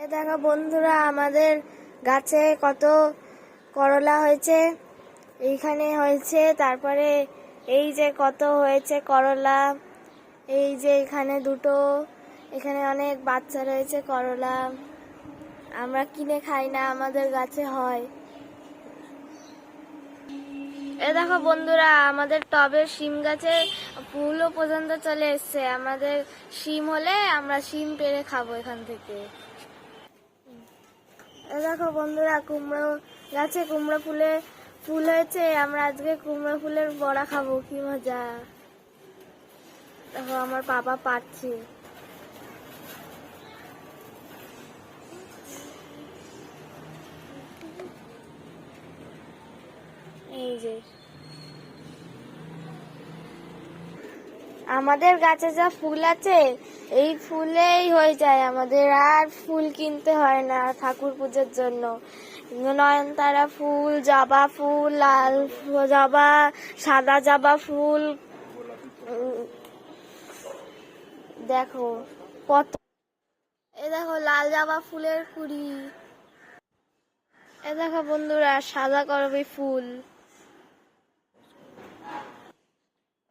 এই দেখো বন্ধুরা, আমাদের গাছে কত করলা হয়েছে। এইখানে হয়েছে, তারপরে এই যে কত হয়েছে করলা, এই যে এখানে দুটো, এখানে অনেক বাচ্চা রয়েছে করলা। আমরা কিনে খাই না, আমাদের গাছে হয়। এ দেখো বন্ধুরা, আমাদের টবের শিম গাছে ফুলও পর্যন্ত চলে এসছে। আমাদের শিম হলে আমরা শিম পেড়ে খাবো এখান থেকে। এ দেখো বন্ধুরা, কুমড়ো গাছে কুমড়ো ফুল হয়েছে। আমরা আজকে কুমড়ো ফুলের বড়া খাবো, কি মজা। দেখো আমার পাপা পাচ্ছে। এই যে আমাদের গাছে যা ফুল আছে, এই ফুলেই হয়ে যায় আমাদের, আর ফুল কিনতে হয় না ঠাকুর পুজোর জন্য। নয়নতারা ফুল, জবা ফুল, লাল জবা, সাদা জবা ফুল, দেখো কত। এ দেখো লাল জবা ফুলের কুড়ি। এ দেখো বন্ধুরা, সাদা করবী ফুল।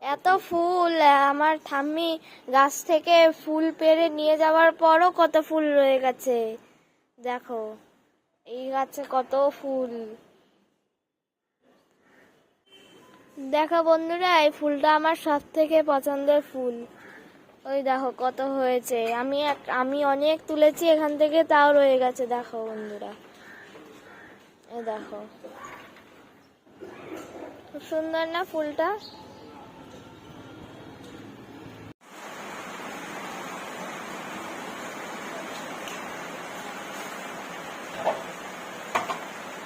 এত ফুল, আমার ঠাম্মি গাছ থেকে ফুল পেড়ে নিয়ে যাওয়ার পরও কত ফুল রয়ে গেছে। দেখো এই গাছে কত ফুল। দেখো বন্ধুরা, এই ফুলটা আমার সব থেকে পছন্দের ফুল। ওই দেখো কত হয়েছে। আমি অনেক তুলেছি এখান থেকে, তাও রয়ে গেছে। দেখো বন্ধুরা, এই দেখো খুব সুন্দর না ফুলটা।